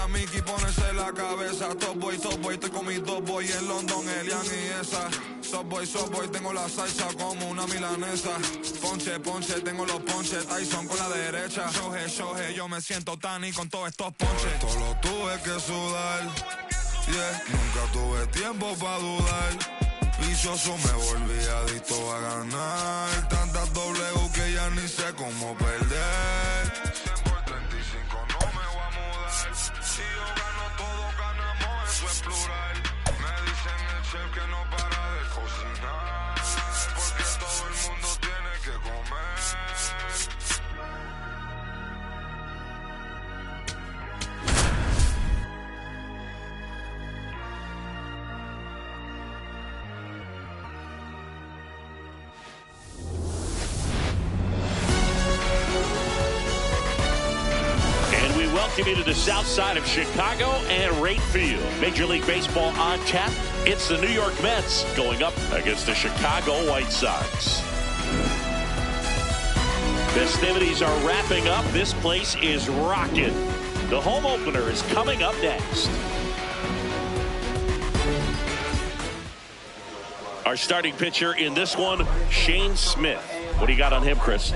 a Mickey ponerse la cabeza. Top boy, estoy con mis dos boy en London, Elian y esa. Subboy, tengo la salsa como una milanesa. Ponche, tengo los ponches. Tyson con la derecha. Shoje, yo me siento Tani con todos estos ponches. Todo lo tuve que sudar, yeah. Nunca tuve tiempo pa' dudar. Vicioso me volví adicto a ganar. Tantas W que ya ni sé cómo perder. 100 por 35 no me voy a mudar. Si yo gano todo, ganamos, eso es plural. Me dicen el chef que no para de cocinar, porque todo el mundo tiene que comer. Welcome you to the south side of Chicago and Wright Field. Major League Baseball on tap. It's the New York Mets going up against the Chicago White Sox. Festivities are wrapping up. This place is rocking. The home opener is coming up next. Our starting pitcher in this one, Shane Smith. What do you got on him, Chris?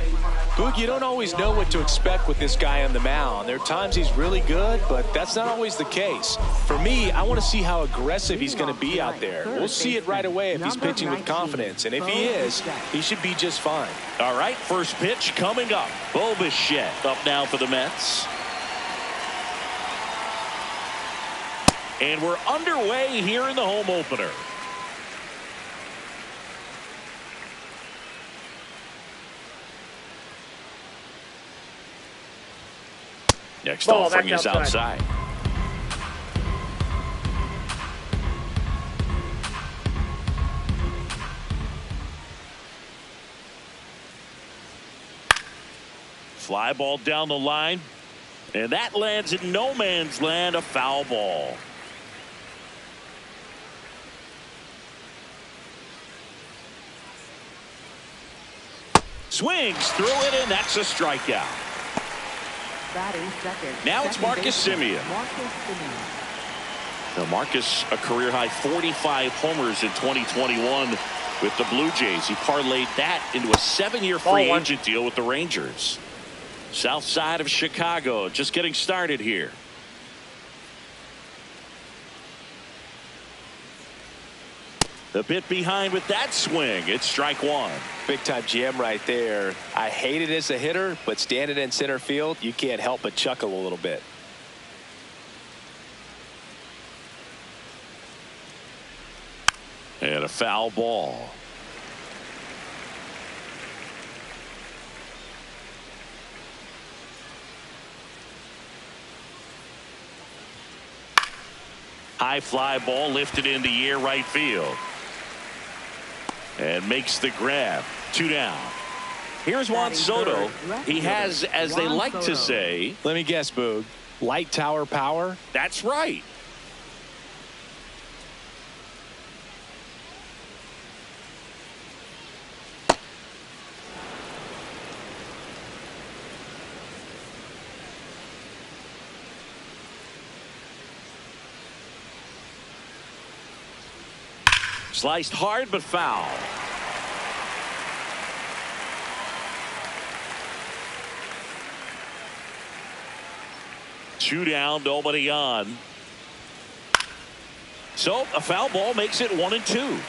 Boog, you don't always know what to expect with this guy on the mound. There are times he's really good, but that's not always the case. For me, I want to see how aggressive he's going to be out there. We'll see it right away if he's pitching with confidence. And if he is, he should be just fine. All right, first pitch coming up. Bo Bichette up now for the Mets. And we're underway here in the home opener. Next offering is outside. Fly ball down the line. And that lands in no man's land, a foul ball. Swings through it, and that's a strikeout. Now it's Marcus Semien. Now Marcus, a career-high 45 homers in 2021 with the Blue Jays. He parlayed that into a 7-year free agent deal with the Rangers. South side of Chicago, just getting started here. The bit behind with that swing. It's strike one. Big time jam right there. I hate it as a hitter, but standing in center field, you can't help but chuckle a little bit. And a foul ball. High fly ball lifted in the air right field. And makes the grab. 2 down. Here's Juan Soto. He has, as they like to say. Let me guess, Boog. Light tower power? That's right. Sliced hard but foul. Two down, nobody on. So a foul ball makes it 1-2.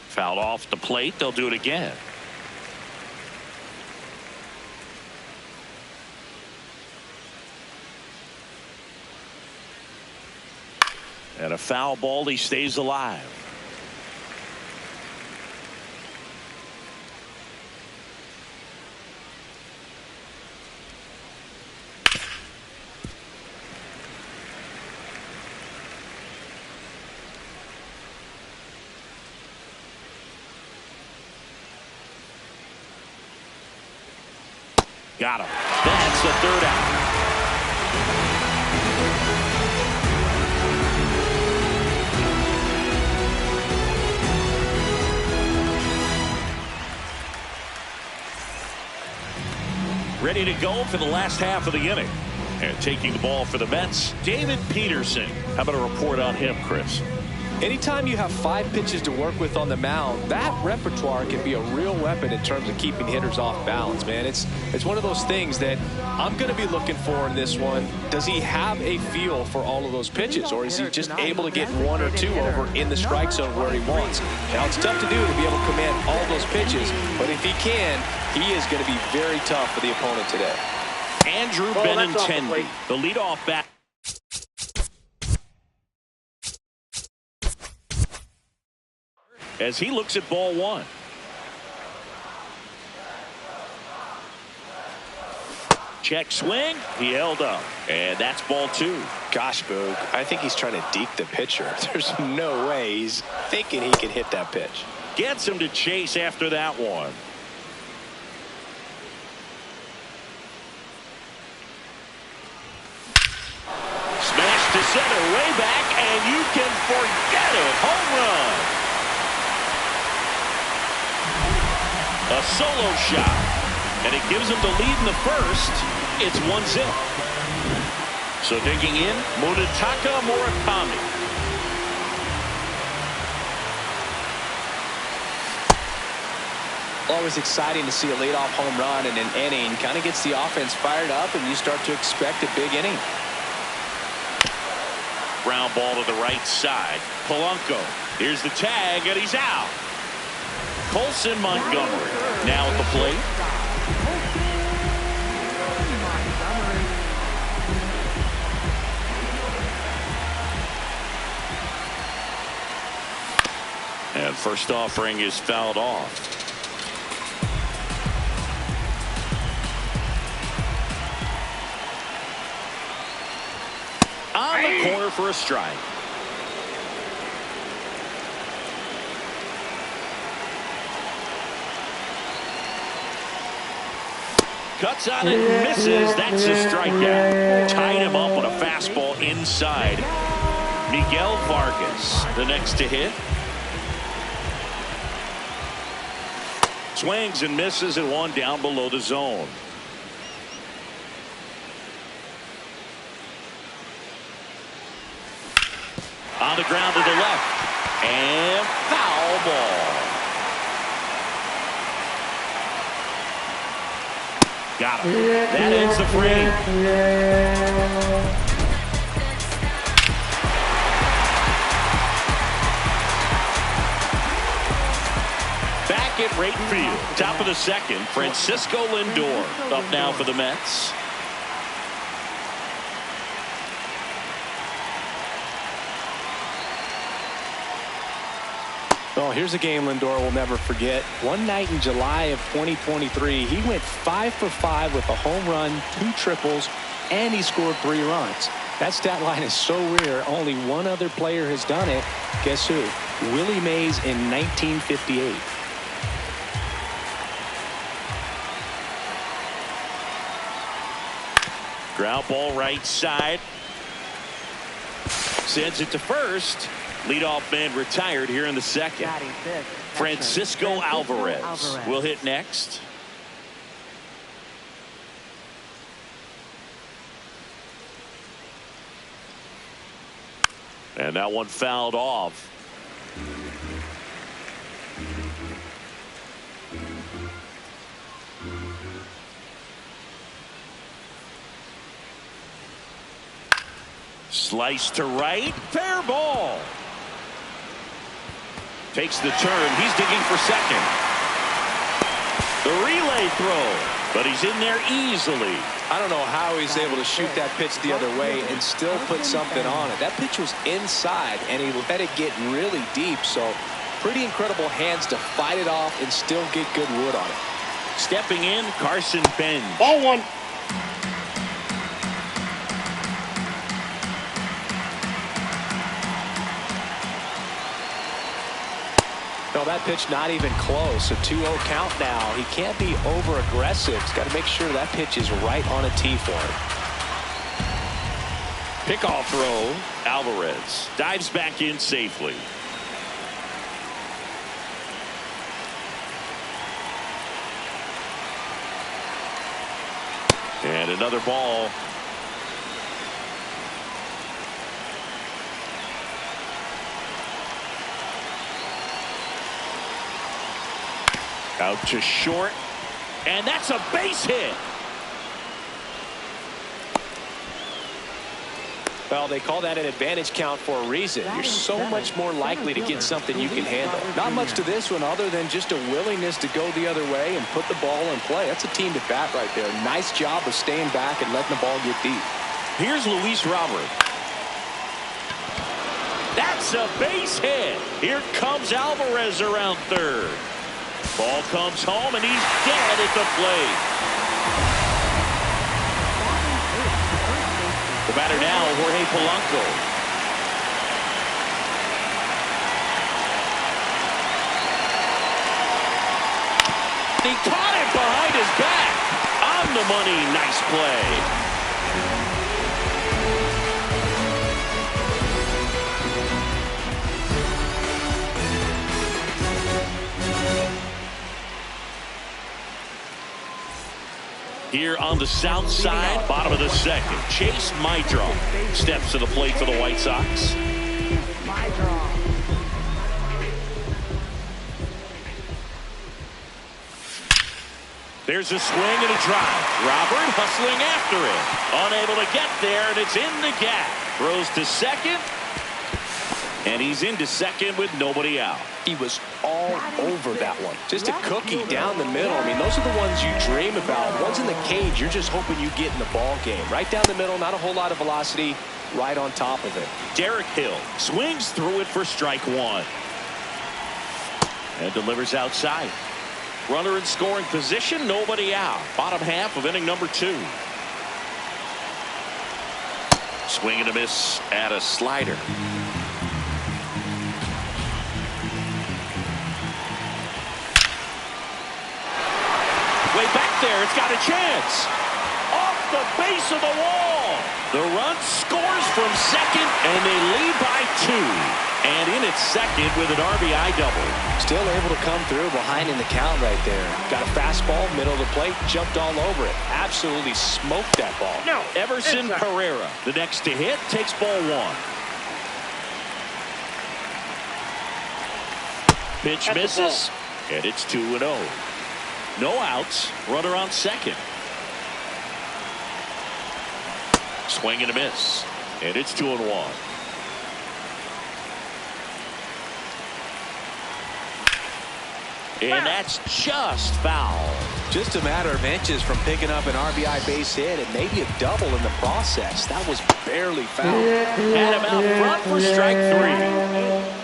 Fouled off the plate. They'll do it again. And a foul ball, he stays alive. Got him. That's the third out. ready to go for the last half of the inning. And taking the ball for the Mets, David Peterson. How about a report on him, Chris? Anytime you have 5 pitches to work with on the mound, that repertoire can be a real weapon in terms of keeping hitters off balance, man. It's one of those things that I'm going to be looking for in this one. Does he have a feel for all of those pitches, or is he just able to get 1 or 2 over in the strike zone where he wants? Now, it's tough to do to be able to command all those pitches, but if he can, he is going to be very tough for the opponent today. Andrew Benintendi, the leadoff bat. As he looks at ball 1. Check swing. He held up. And that's ball 2. Gosh, Boog, I think he's trying to deke the pitcher. There's no way he's thinking he can hit that pitch. Gets him to chase after that one. Smash to center, way back, and you can forget it. Home run. A solo shot, and it gives him the lead in the first. It's 1-0. So digging in, Munetaka Murakami. Always exciting to see a leadoff home run in an inning. Kind of gets the offense fired up, and you start to expect a big inning. Ground ball to the right side. Polanco. Here's the tag, and he's out. Colson Montgomery now at the plate. And first offering is fouled off. On the corner for a strike. Cuts on it, misses. That's a strikeout. Tied him up with a fastball inside. Miguel Vargas, the next to hit. Swings and misses at 1 down below the zone. On the ground to the left. And foul ball. Got him. That ends the frame. Back at right field. Top of the second. Francisco Lindor up now for the Mets. Oh, here's a game Lindor will never forget. One night in July of 2023, he went 5 for 5 with a home run, 2 triples, and he scored 3 runs. That stat line is so rare, only one other player has done it. Guess who? Willie Mays in 1958. Ground ball right side. Sends it to first. Leadoff man retired here in the second. Francisco Alvarez will hit next. And that one fouled off. Slice to right. Fair ball. Takes the turn. He's digging for second. The relay throw. But he's in there easily. I don't know how he's able to shoot that pitch the other way and still put something on it. That pitch was inside, and he let it get really deep. So pretty incredible hands to fight it off and still get good wood on it. Stepping in, Carson Benz. Ball 1. No, that pitch not even close. A 2-0 count now. He can't be over aggressive. He's got to make sure that pitch is right on a tee for him. Pickoff throw. Alvarez dives back in safely. And another ball. Out to short. And that's a base hit. Well, they call that an advantage count for a reason. You're so much more likely to get something you can handle. Not much to this one other than just a willingness to go the other way and put the ball in play. That's a team at bat right there. Nice job of staying back and letting the ball get deep. Here's Luis Robert. That's a base hit. Here comes Alvarez around third. Ball comes home and he's dead at the plate. The batter now, Jorge Polanco. He caught it behind his back. On the money, nice play. Here on the south side, bottom of the second, Chase Meidroth steps to the plate for the White Sox. There's a swing and a drive. Robert hustling after it. Unable to get there, and it's in the gap. Throws to second. And he's into second with nobody out. He was all over that one. Just a cookie down the middle. I mean, those are the ones you dream about. Ones in the cage, you're just hoping you get in the ball game. Right down the middle, not a whole lot of velocity, right on top of it. Derek Hill swings through it for strike one. And delivers outside. Runner in scoring position, nobody out. Bottom half of inning number 2. Swing and a miss at a slider. Way back there, it's got a chance. Off the base of the wall. The run scores from second, and they lead by 2. And in at second with an RBI double. Still able to come through behind in the count right there. Got a fastball, middle of the plate, jumped all over it. Absolutely smoked that ball. No, Everson Pereira, the next to hit, takes ball 1. Pitch misses, and it's 2-0. No outs, runner on second. Swing and a miss, and it's 2-1. And that's just foul. Just a matter of inches from picking up an RBI base hit and maybe a double in the process. That was barely foul. Had him out front for strike 3.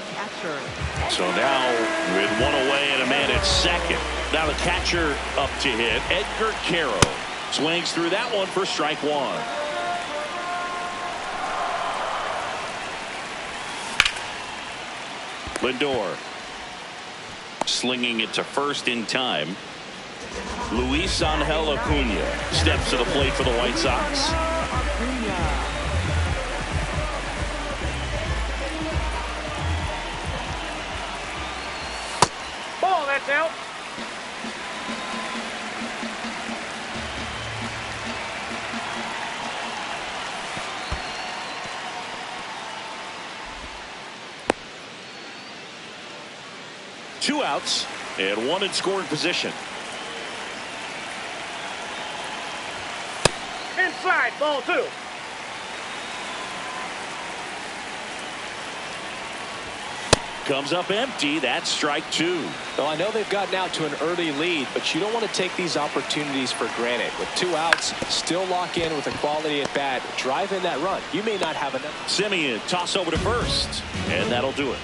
So now with 1 away and a man at second. Now the catcher up to hit, Edgar Caro. Swings through that one for strike 1. Lindor slinging it to first in time. Luis Angel Acuna steps to the plate for the White Sox. Ball, that's out. Two outs and 1 in scoring position. Inside, ball 2. Comes up empty. That's strike 2. Well, I know they've gotten out to an early lead, but you don't want to take these opportunities for granted. With 2 outs, still lock in with a quality at bat. Drive in that run. You may not have enough. Simeon toss over to first, and that'll do it.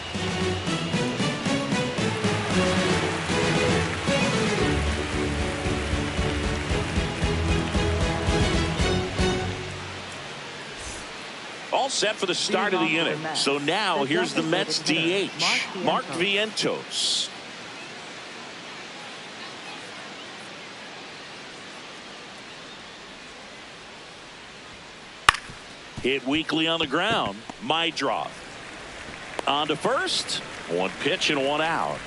All set for the start of the inning. So now here's the Mets DH, Mark Vientos. Hit weakly on the ground. Meidroth on to first. 1 pitch and 1 out.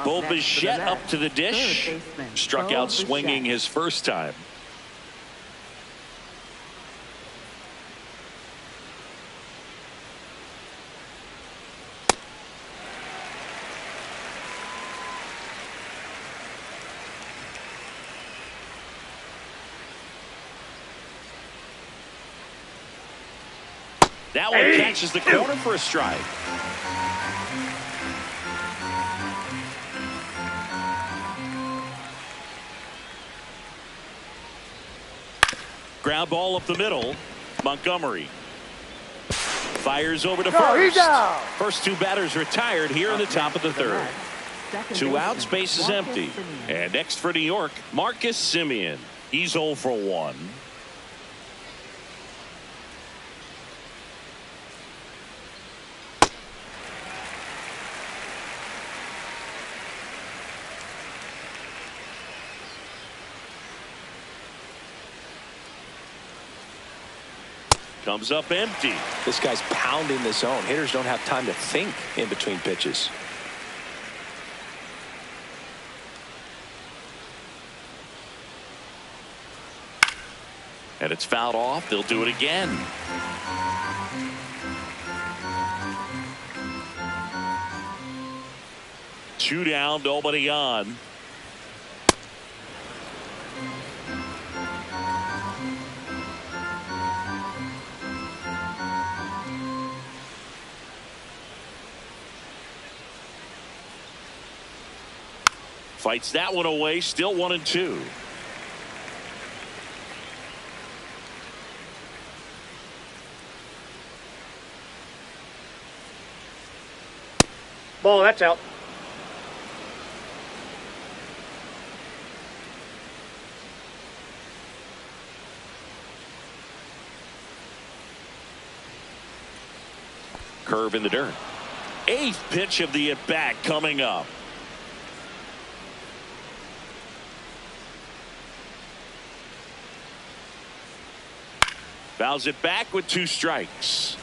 Bo Bichette up to the dish. Struck out swinging his first time. That one catches the corner for a strike. Ground ball up the middle. Montgomery fires over to first. First two batters retired here in the top of the third. 2 outs, base is empty. And next for New York, Marcus Semien. He's 0 for 1. Comes up empty. This guy's pounding the zone. Hitters don't have time to think in between pitches. And it's fouled off. They'll do it again. Two down, nobody on. Fights that one away, still 1-2. Ball, that's out. Curve in the dirt. 8th pitch of the at-bat coming up. Fouls it back with 2 strikes.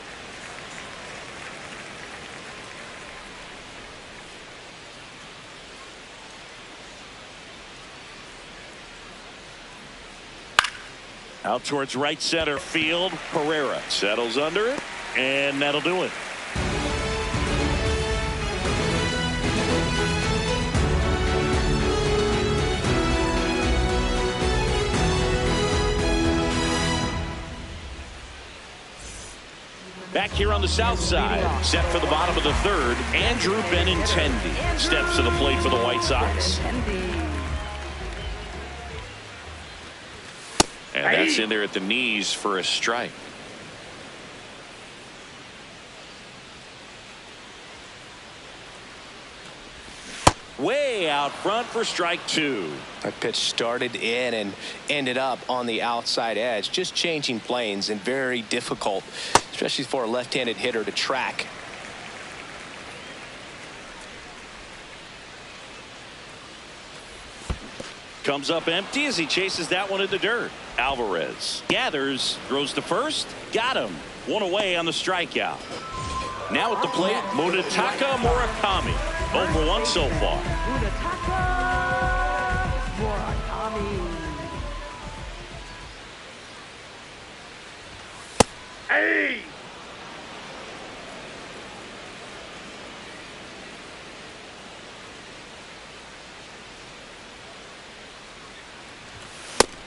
Out towards right center field. Pereira settles under it, and that'll do it. Back here on the south side, set for the bottom of the third, Andrew Benintendi steps to the plate for the White Sox. And that's in there at the knees for a strike. Way out front for strike 2. That pitch started in and ended up on the outside edge, just changing planes, and very difficult, especially for a left-handed hitter, to track. Comes up empty as he chases that one in the dirt. Alvarez gathers, throws to first, got him. 1 away on the strikeout. Now at the plate, Munetaka Murakami. 0 for 1 so far. Hey!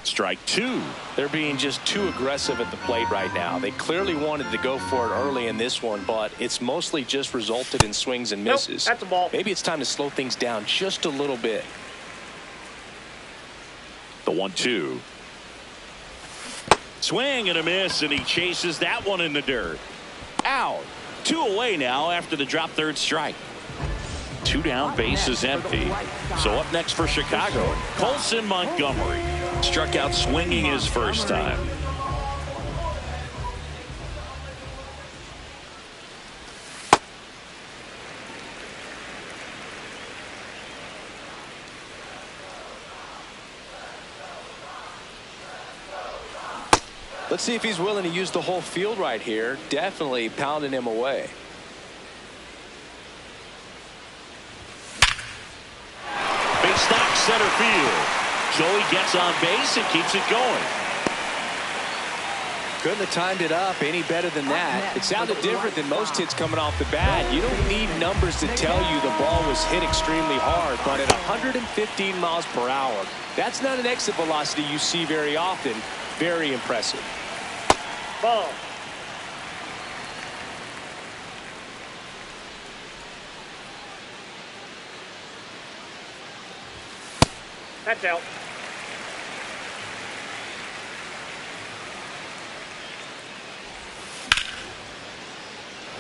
Strike 2. They're being just too aggressive at the plate right now. They clearly wanted to go for it early in this one, but it's mostly just resulted in swings and misses. Nope, that's a ball. Maybe it's time to slow things down just a little bit. The 1-2. Swing and a miss, and he chases that one in the dirt. Out. 2 away now after the drop third strike. 2 down, base is empty. So up next for Chicago, Colson Montgomery. Struck out swinging his first time. Let's see if he's willing to use the whole field right here. Definitely pounding him away. Big stop center field. Joey gets on base and keeps it going. Couldn't have timed it up any better than that. It sounded different than most hits coming off the bat. You don't need numbers to tell you the ball was hit extremely hard, but at 115 miles per hour, that's not an exit velocity you see very often. Very impressive. Ball. That's out.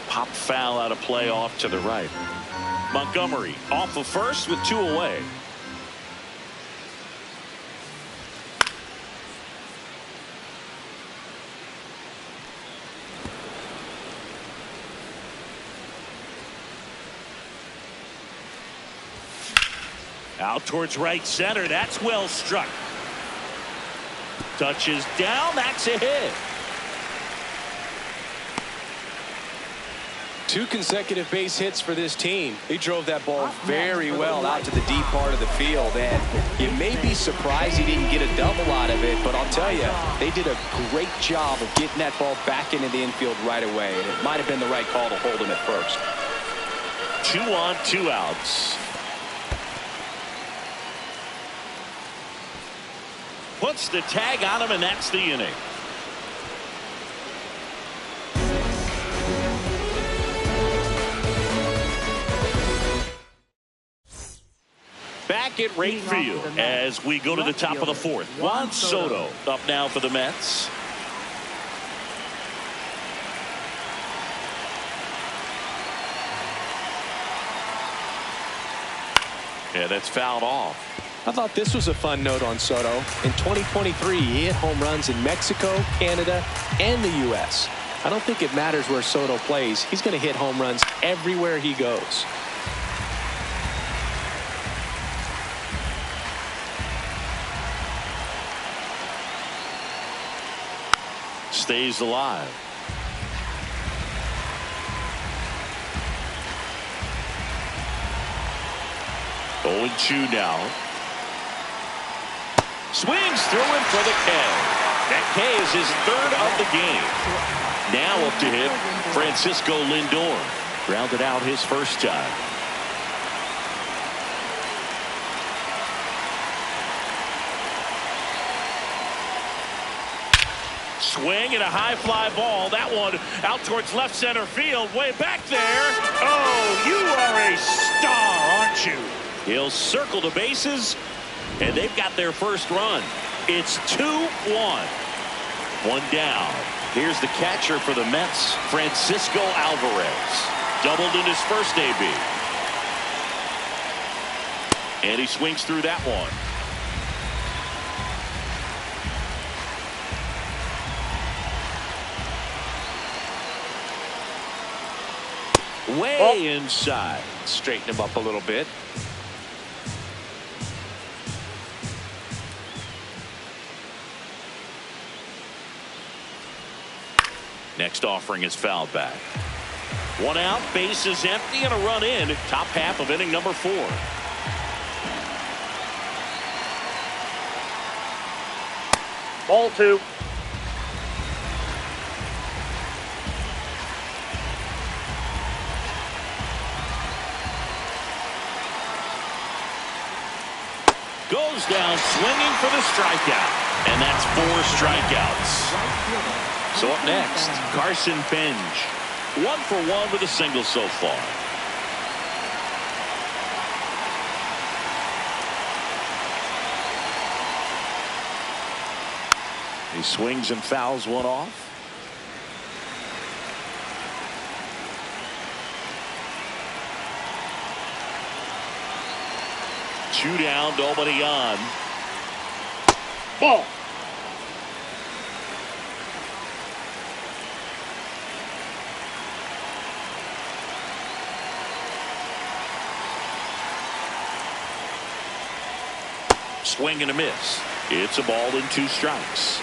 Pop foul out of play off to the right. Montgomery off of first with 2 away. Out towards right center. That's well struck. Touches down. That's a hit. 2 consecutive base hits for this team. They drove that ball very well out to the deep part of the field, and you may be surprised he didn't get a double out of it, but I'll tell you, they did a great job of getting that ball back into the infield right away, and it might have been the right call to hold him at first. 2 on, 2 outs. Puts the tag on him, and that's the inning. Back at right field as we go to the top of the 4th. Juan Soto up now for the Mets. Yeah, that's fouled off. I thought this was a fun note on Soto. In 2023, he hit home runs in Mexico, Canada, and the U.S. I don't think it matters where Soto plays. He's going to hit home runs everywhere he goes. Stays alive. Oh, 2 now. Swings through him for the K. That K is his 3rd of the game. Now up to hit Francisco Lindor. Grounded out his first time. Swing and a high fly ball. That one out towards left center field. Way back there. Oh, you are a star, aren't you? He'll circle the bases, and they've got their first run. It's 2-1. 1 down. Here's the catcher for the Mets, Francisco Alvarez. Doubled in his first AB. And he swings through that one. Way inside. Straighten him up a little bit. Next offering is fouled back. 1 out, base is empty, and a run in. Top half of inning number 4. Ball 2. Goes down swinging for the strikeout. And that's 4 strikeouts. So up next, Carson Benj. 1 for 1 with a single so far. He swings and fouls one off. Two down, nobody on. Ball. Swing and a miss. It's a ball and 2 strikes.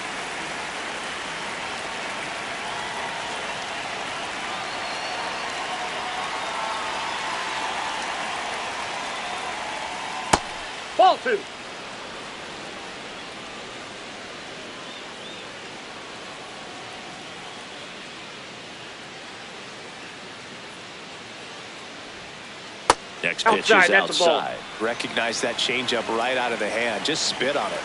Ball 2. Next pitch is outside. Recognize that changeup right out of the hand. Just spit on it.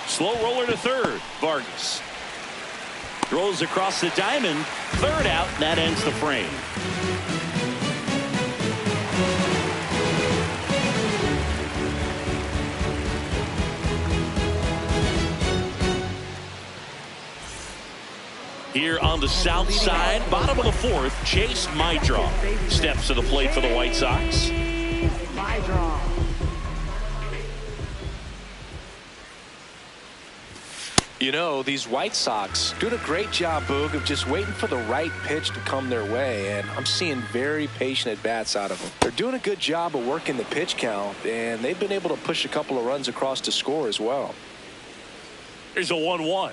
Slow roller to third. Vargas. Throws across the diamond. Third out, and that ends the frame. Here on the south side, bottom of the fourth, Chase Meidroth steps to the plate for the White Sox. You know, these White Sox doing a great job, Boog, of just waiting for the right pitch to come their way, and I'm seeing very patient at-bats out of them. They're doing a good job of working the pitch count, and they've been able to push a couple of runs across to score as well. Here's a 1-1.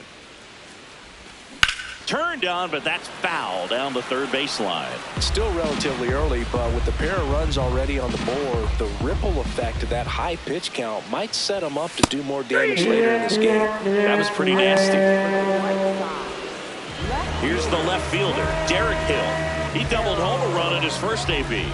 Turned on, but that's foul down the third baseline. Still relatively early, but with the pair of runs already on the board, the ripple effect of that high pitch count might set them up to do more damage later in this game. That was pretty nasty. Here's the left fielder, Derek Hill. He doubled home a run in his first AB.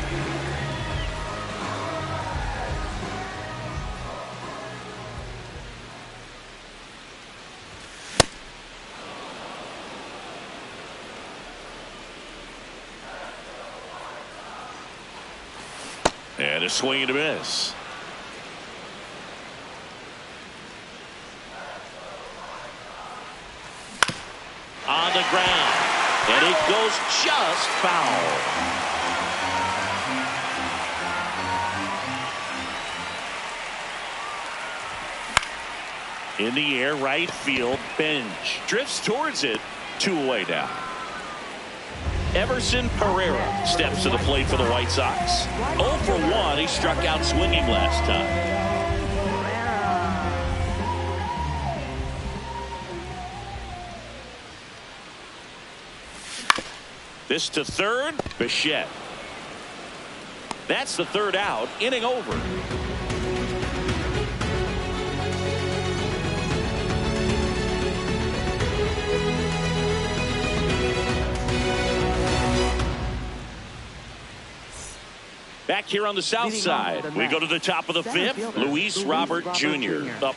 And a swing and a miss. On the ground. And it goes just foul. In the air, right field, Bench drifts towards it. 2 away now. Everson Pereira steps to the plate for the White Sox. 0 for 1. He struck out swinging last time. This to third, Bichette. That's the third out. Inning over. Back here on the south side, we go to the top of the fifth. Luis Robert Jr. up.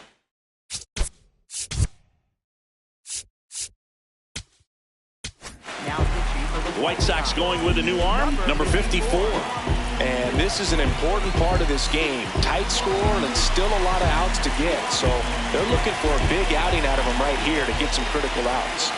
White Sox going with a new arm, number 54. And this is an important part of this game. Tight score and still a lot of outs to get. So they're looking for a big outing out of them right here to get some critical outs.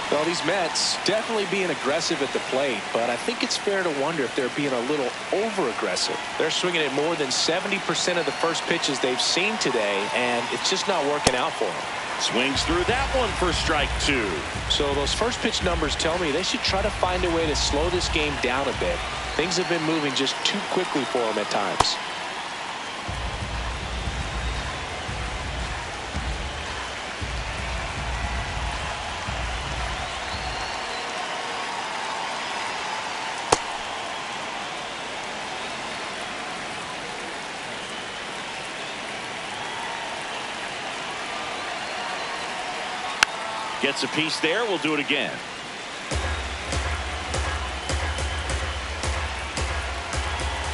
Well, these Mets definitely being aggressive at the plate, but I think it's fair to wonder if they're being a little over-aggressive. They're swinging at more than 70% of the first pitches they've seen today, and it's just not working out for them. Swings through that one for strike 2. So those first pitch numbers tell me they should try to find a way to slow this game down a bit. Things have been moving just too quickly for them at times. Gets a piece there. We'll do it again.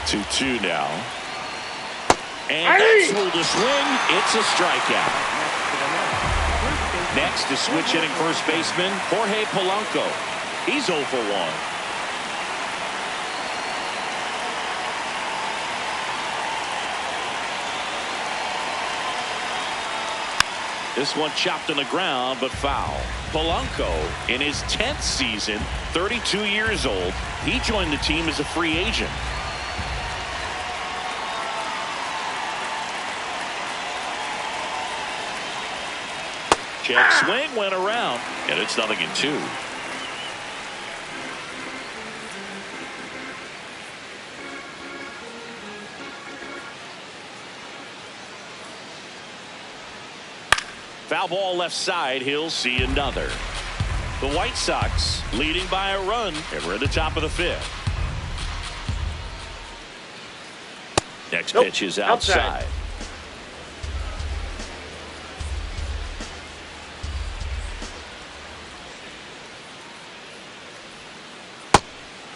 Two now. And that's ruled a swing. It's a strikeout. Next is switch hitting first baseman Jorge Polanco. He's 0 for 1. This one chopped on the ground, but foul. Polanco, in his 10th season, 32 years old, he joined the team as a free agent. Check swing went around, and it's 0-2. Foul ball left side. He'll see another. The White Sox leading by a run, and we're at the top of the fifth. Next pitch is outside.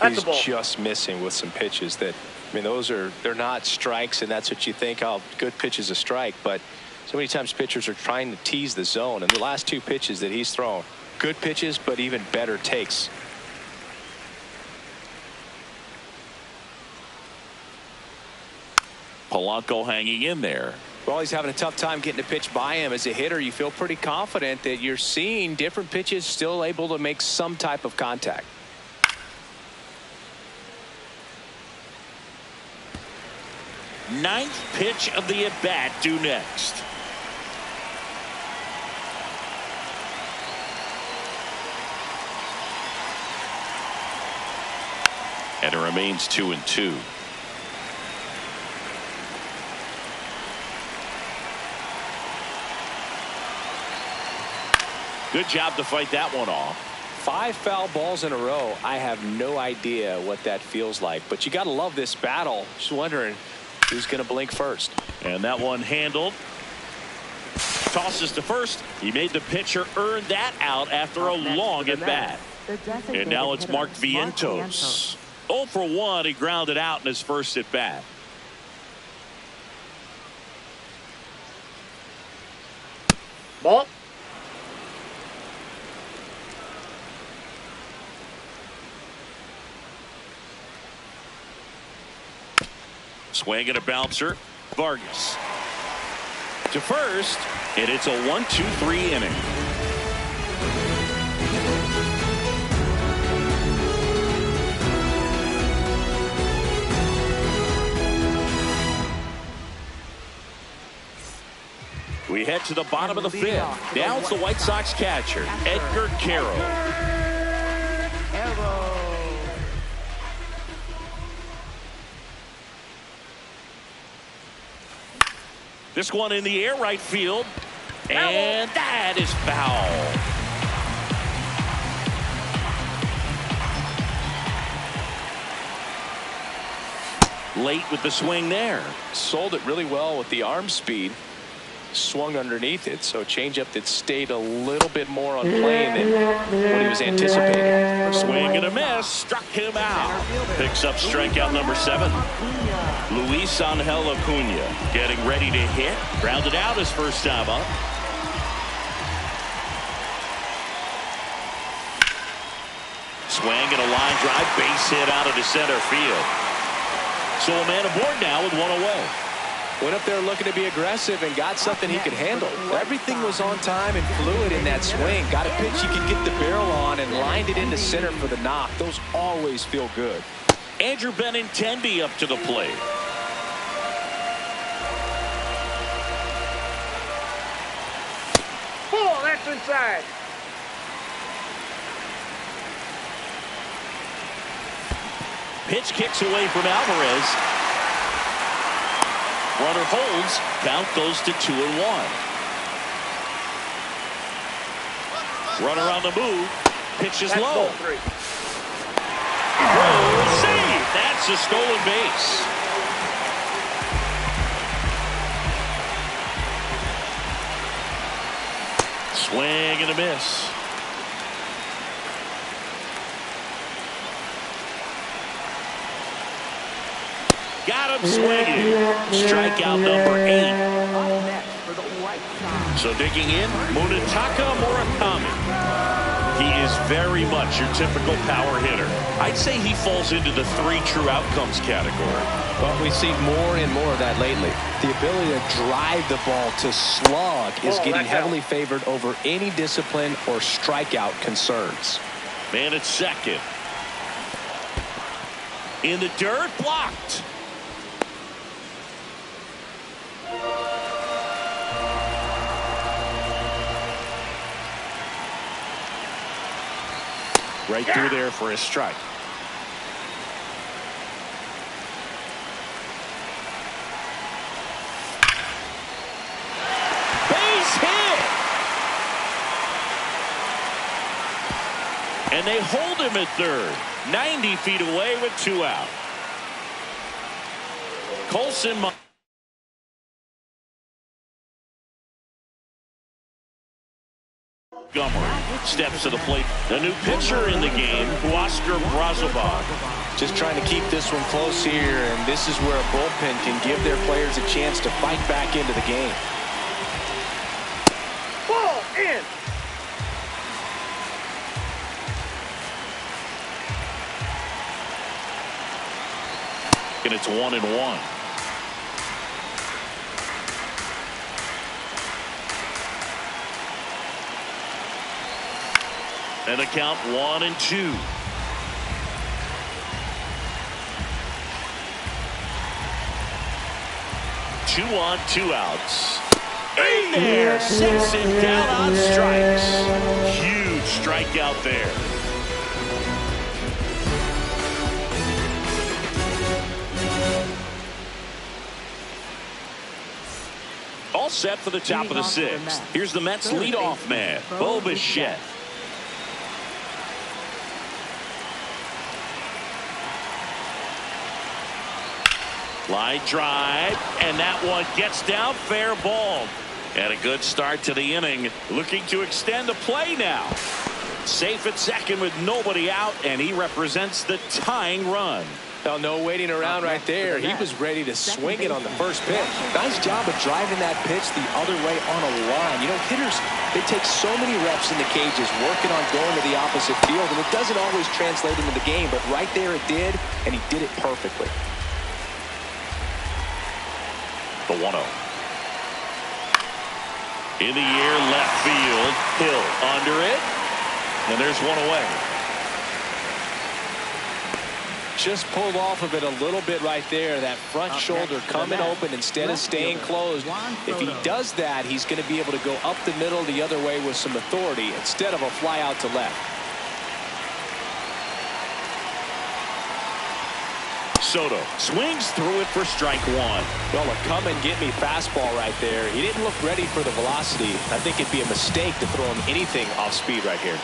He's just missing with some pitches that, I mean, they're not strikes, and that's what you think, oh, good pitch is a strike, but So many times pitchers are trying to tease the zone, and the last 2 pitches that he's thrown, good pitches, but even better takes. Polanco hanging in there. Well, he's having a tough time getting a pitch by him. As a hitter, you feel pretty confident that you're seeing different pitches still able to make some type of contact. Ninth pitch of the at-bat due next. And it remains 2-2. Good job to fight that one off. 5 foul balls in a row. I have no idea what that feels like, but you got to love this battle. Just wondering who's going to blink first. And that one handled. Tosses to first. He made the pitcher earn that out after a long at bat. And now it's Mark Vientos. 0 for 1. He grounded out in his first at bat. Ball. Swing and a bouncer. Vargas to first, and it's a 1-2-3 inning. We head to the bottom of the 5th. Down's the White Sox catcher, Edgar Quero. This one in the air, right field, and that is foul. Late with the swing there. Sold it really well with the arm speed. Swung underneath it, so changeup that stayed a little bit more on plane than what he was anticipating. Swing and a miss, struck him out. Picks up strikeout number 7. Luis Angel Acuna getting ready to hit. Grounded out his first time up. Swing and a line drive, base hit out into center field. So a man aboard now with 1 away. Went up there looking to be aggressive and got something he could handle. Everything was on time and fluid in that swing. Got a pitch he could get the barrel on and lined it into center for the knock. Those always feel good. Andrew Benintendi up to the plate. Ball, that's inside. Pitch kicks away from Alvarez. Runner holds. Count goes to 2-1. Runner on the move. Pitch is low. Oh, save. That's a stolen base. Swing and a miss. Got him swinging. Strikeout number 8. So digging in, Munetaka Murakami. He is very much your typical power hitter. I'd say he falls into the 3 true outcomes category. But we've seen more and more of that lately. The ability to drive the ball to slug is getting heavily favored over any discipline or strikeout concerns. Man at second. In the dirt, blocked. Right through there for a strike. Base hit. And they hold him at third. 90 feet away with 2 out. Colson Montgomery steps to the plate. The new pitcher in the game, Huascar Brazoban. Just trying to keep this one close here, and this is where a bullpen can give their players a chance to fight back into the game. second, it's 1-1. And the count 1-2. 2 on, 2 outs. In there, sits him down on strikes. Huge strikeout there. All set for the top of the sixth. Here's the Mets leadoff man, Bo Bichette. Line drive, and that one gets down, fair ball. And a good start to the inning, looking to extend the play now. Safe at second with nobody out, and he represents the tying run. Well, no waiting around right there. He was ready to swing it on the first pitch. Nice job of driving that pitch the other way on a line. You know, hitters, they take so many reps in the cages working on going to the opposite field, and it doesn't always translate into the game, but right there it did, and he did it perfectly. The 1-0. In the air, left field. Hill under it. And there's one away. Just pulled off of it a little bit right there. That front shoulder coming open instead of staying closed. If he does that, he's going to be able to go up the middle the other way with some authority instead of a fly out to left. Soto swings through it for strike one. Well, a come and get me fastball right there. He didn't look ready for the velocity. I think it'd be a mistake to throw him anything off speed right here.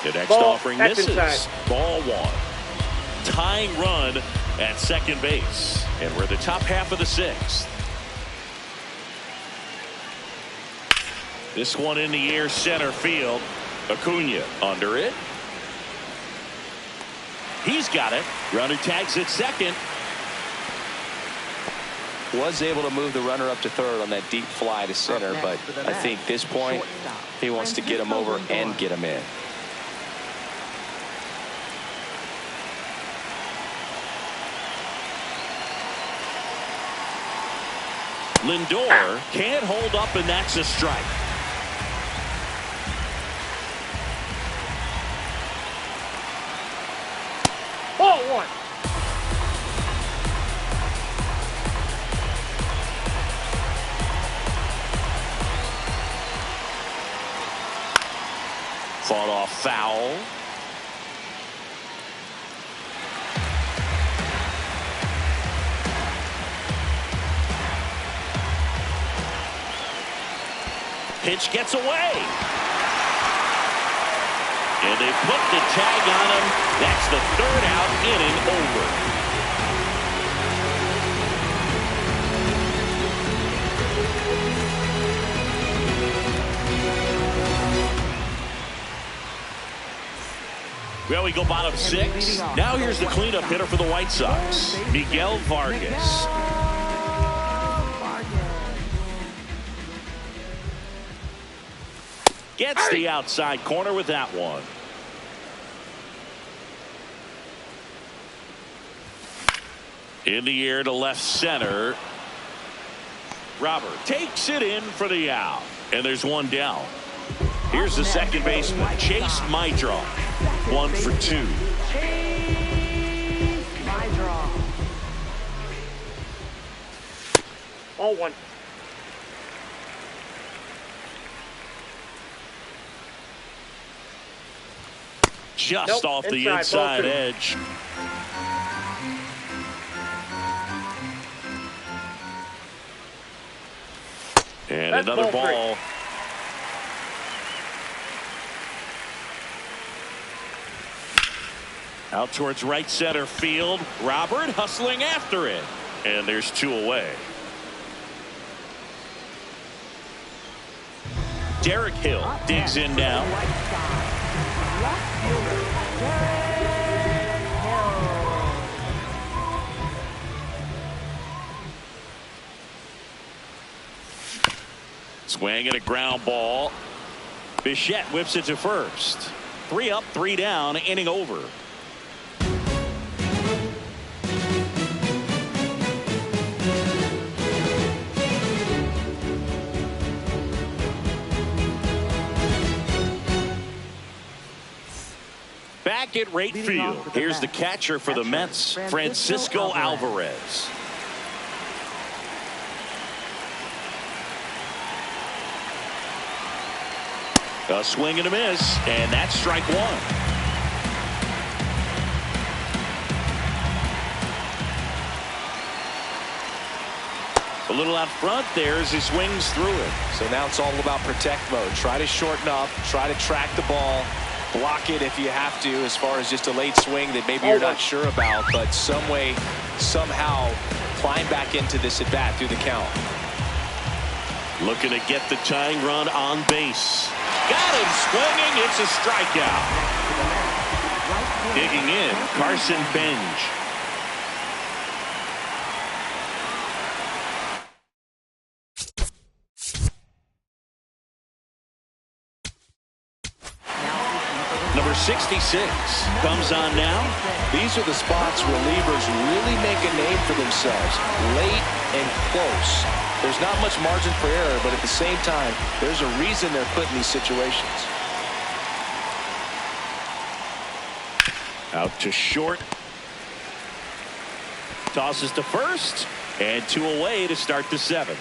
The next Ball, offering misses. Ball one. Tying run at second base. And we're the top half of the sixth. This one in the air, center field. Acuna under it. He's got it. Runner tags at second. Was able to move the runner up to third on that deep fly to center, but I think this point he wants to get him over and get him in. Lindor can't hold up, and that's a strike. Ball one. Fought off foul. Pitch gets away. And they put the tag on him. That's the third out, inning over. Well, we go bottom six. Now here's the cleanup hitter for the White Sox, Miguel Vargas. Gets the outside corner with that one. In the air to left center. Robert takes it in for the out. And there's one down. Here's the second baseman, Chase Meidroth. 1 for 2. All one. Just off the inside edge. And That's another ball ball. Out towards right center field. Robert hustling after it. And there's 2 away. Derek Hill digs in now. Swing and a ground ball. Bichette whips it to first. 3 up, 3 down, inning over. back at right field. Here's the catcher for the Mets, Francisco Alvarez. A swing and a miss, and that's strike one. A little out front there as he swings through it. So now it's all about protect mode. Try to shorten up, try to track the ball, block it if you have to, as far as just a late swing that maybe you're not sure about, but some way, somehow climb back into this at bat through the count. Looking to get the tying run on base. Got him swinging. It's a strikeout. Digging in, Carson Bench. Number 66 comes on now. These are the spots relievers really make a name for themselves. Late and close. There's not much margin for error, but at the same time, there's a reason they're put in these situations. Out to short. Tosses to first. And 2 away to start the 7th.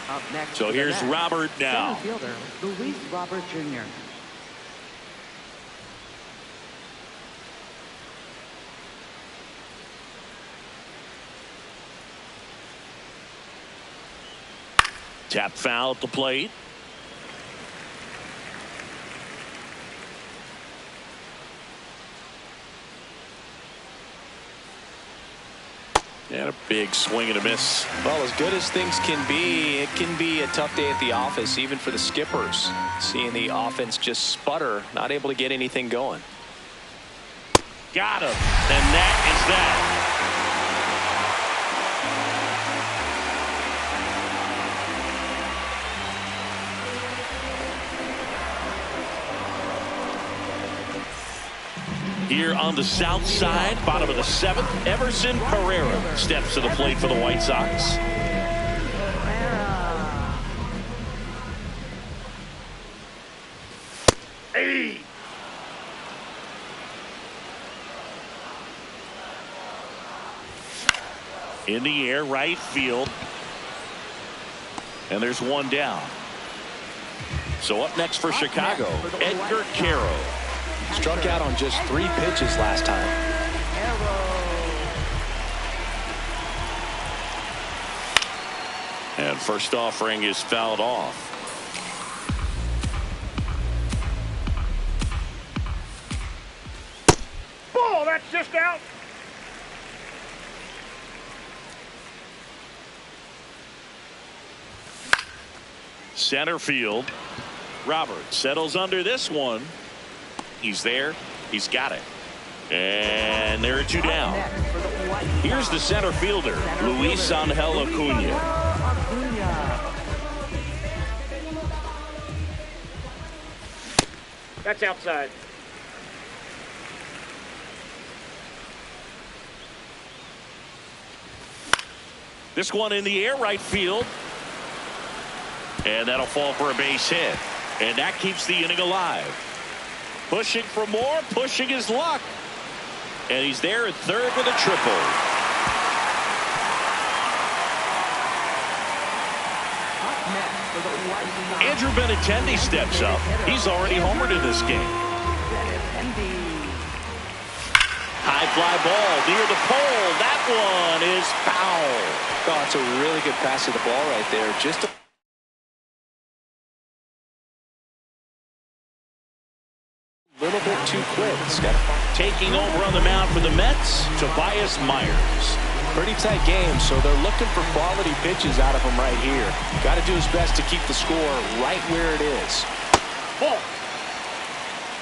Up next So here's Robert now. Center fielder, Luis Robert Jr. Tap foul at the plate. And a big swing and a miss. Well, as good as things can be, it can be a tough day at the office, even for the skippers. Seeing the offense just sputter, not able to get anything going. Got him. And that is that. Here on the south side, bottom of the 7th, Everson Pereira steps to the plate for the White Sox. Hey! In the air, right field. And there's one down. So up next for Chicago, Edgar Quero. Struck out on just 3 pitches last time. And first offering is fouled off. Ball, that's just out. Center field. Robert settles under this one. He's there. He's got it. And there are 2 down. Here's the center fielder, Luis Angel Acuna. That's outside. This one in the air, right field. And that'll fall for a base hit. And that keeps the inning alive. Pushing for more, pushing his luck. And he's there at third with a triple. Andrew Benintendi steps up. He's already homered in this game. High fly ball near the pole. That one is foul. Oh, it's a really good pass to the ball right there. Just a little bit too quick. Taking over on the mound for the Mets, Tobias Myers. Pretty tight game, so they're looking for quality pitches out of him right here. Got to do his best to keep the score right where it is. Ball.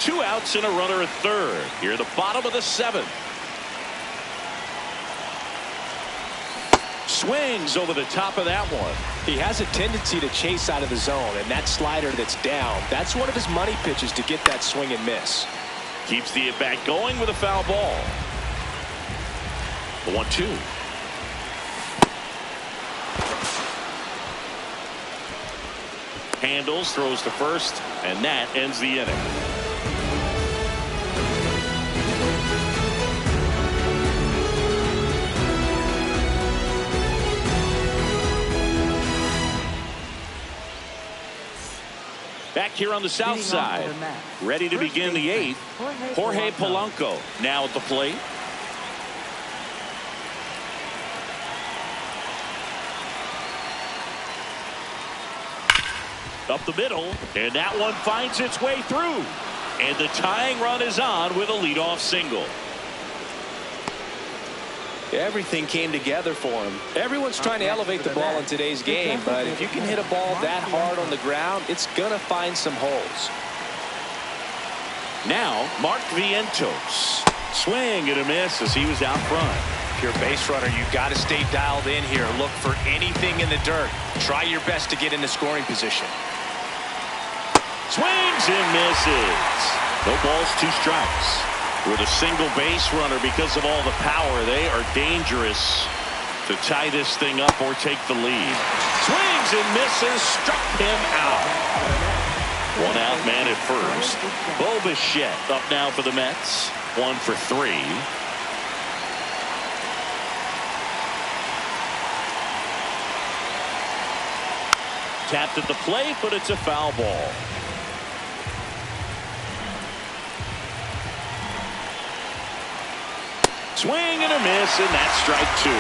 2 outs and a runner at third. Here at the bottom of the 7th. Swings over the top of that one. He has a tendency to chase out of the zone, and that slider that's down, that's one of his money pitches to get that swing and miss. Keeps the at-bat going with a foul ball. The 1-2. Handles, throws to first, and that ends the inning. Back here on the south side, ready to begin the 8th, Jorge Polanco now at the plate. Up the middle, and that one finds its way through. And the tying run is on with a leadoff single. Everything came together for him. Everyone's trying to elevate the ball in today's game, but if you can hit a ball that hard on the ground, it's going to find some holes. Now, Mark Vientos. Swing and a miss as he was out front. If you're a base runner, you've got to stay dialed in here. Look for anything in the dirt. Try your best to get into scoring position. Swings and misses. No balls, 2 strikes. With a single base runner, because of all the power, they are dangerous to tie this thing up or take the lead. Swings and misses, struck him out. 1 out, man at first. Bo Bichette up now for the Mets. 1 for 3. Tapped at the plate, but it's a foul ball. Swing and a miss, and that's strike 2.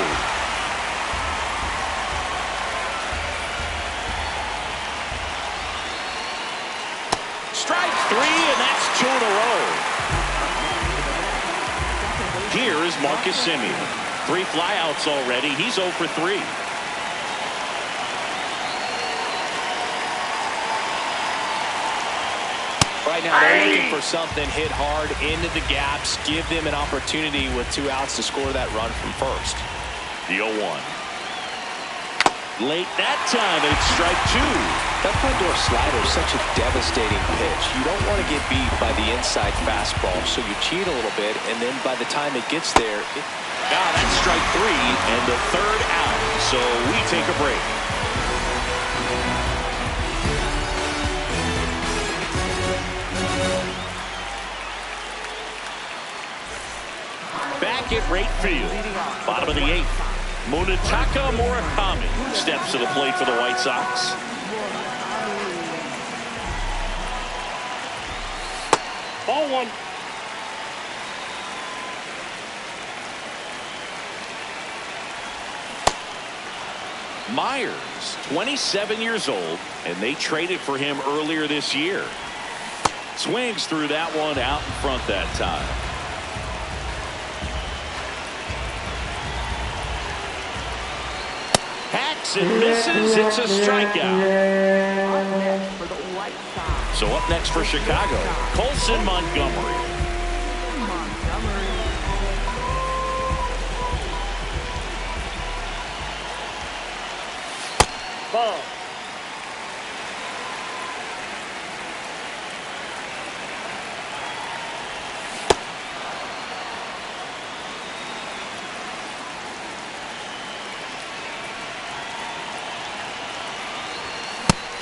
Strike 3, and that's 2 in a row. Here is Marcus Semien. 3 flyouts already. He's 0 for 3. Right now, they're looking for something, hit hard into the gaps, give them an opportunity with 2 outs to score that run from first. The 0-1. Late that time, and it's strike 2. That front door slider is such a devastating pitch. You don't want to get beat by the inside fastball, so you cheat a little bit, and then by the time it gets there, that's strike 3 and the 3rd out. So we take a break. Back at right field, bottom of the 8th, Munetaka Murakami steps to the plate for the White Sox. Ball 1. Myers, 27 years old, and they traded for him earlier this year. Swings through that one out in front that time. Hacks and misses. It's a strikeout. So up next for Chicago, Colson Montgomery. Ball.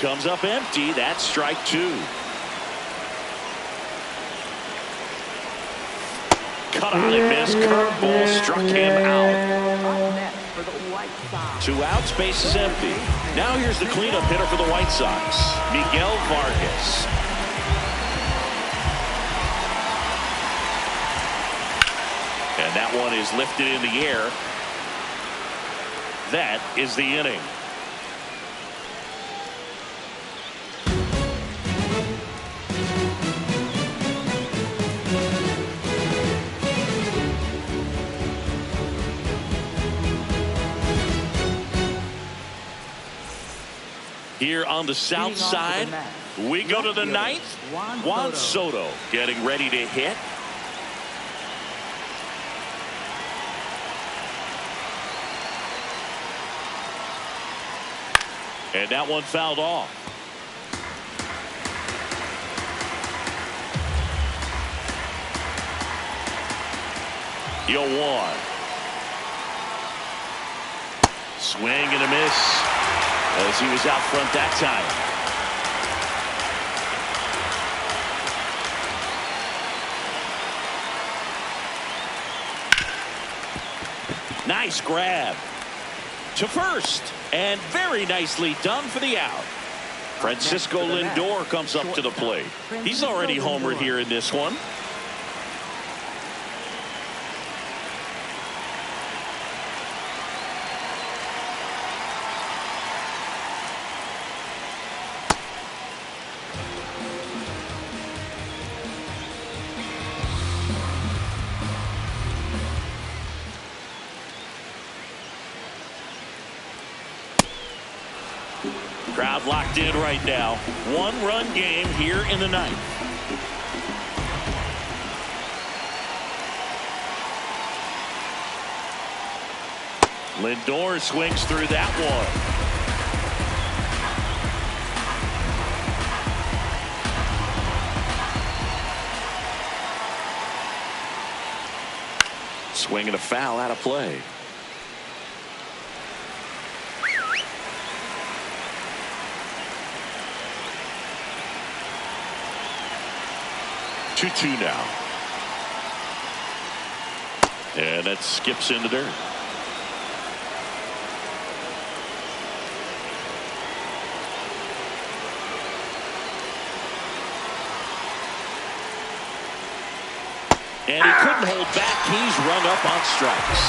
Comes up empty. That's strike 2. Cut on and miss. Curveball struck him out. 2 outs. Base is empty. Now here's the cleanup hitter for the White Sox, Miguel Vargas. And that one is lifted in the air. That is the inning. Here on the south side, we go to the 9th. Juan Soto getting ready to hit. And that one fouled off. The 0-1. Swing and a miss. As he was out front that time. Nice grab to first, and very nicely done for the out. Francisco Lindor comes up to the plate. He's already homered here in this one. Crowd locked in right now. One-run game here in the ninth. Lindor swings through that one. Swing and a foul out of play. 2-2 now. And that skips into dirt. And he couldn't hold back. He's rung up on strikes.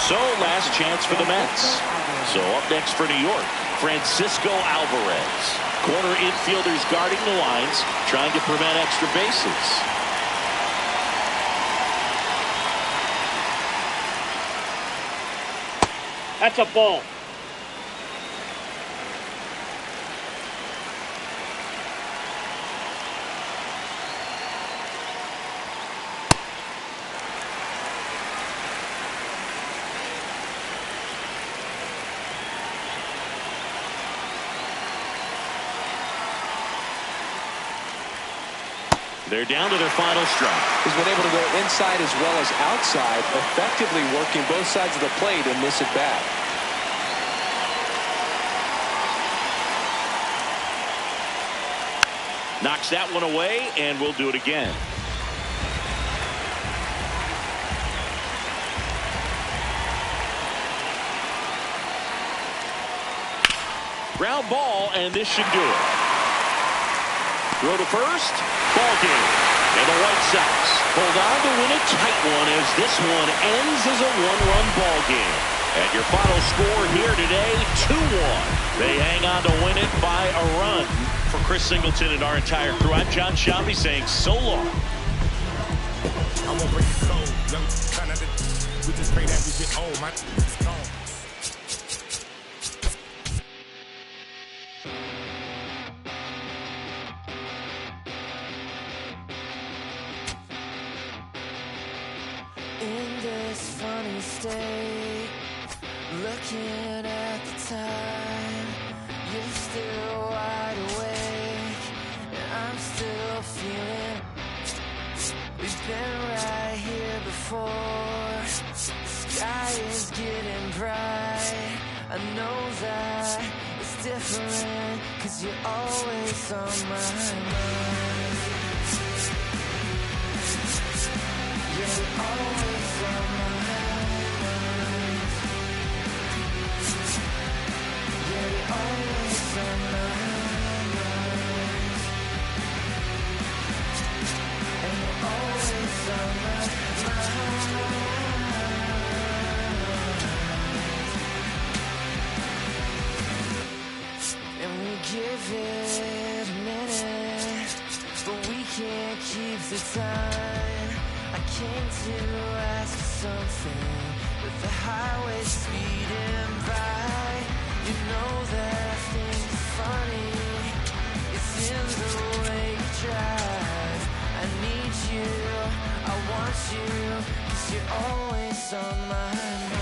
So last chance for the Mets. So up next for New York, Francisco Alvarez. Corner infielders guarding the lines, trying to prevent extra bases. That's a ball. They're down to their final strike. He's been able to go inside as well as outside, effectively working both sides of the plate in this at bat. Knocks that one away, and we'll do it again. Ground ball, and this should do it. Throw to first, ball game. And the White Sox hold on to win a tight one as this one ends as a one-run ball game. And your final score here today, 2-1. They hang on to win it by a run. For Chris Singleton and our entire crew, I'm John Shelby saying so long. I'm gonna break the code, young kind of. We just pray that we get old, man. In this funny state, looking at the time, you're still wide awake, and I'm still feeling. We've been right here before. The sky is getting bright. I know that it's different, 'cause you're always on my mind. You're always on my mind. You're always on my mind. And you're always on my mind. And we give it a minute, but we can't keep the time. I came to ask for something, with the highway speeding by. You know that I think it's funny, it's in the way you drive. I need you, I want you, 'cause you're always on my mind.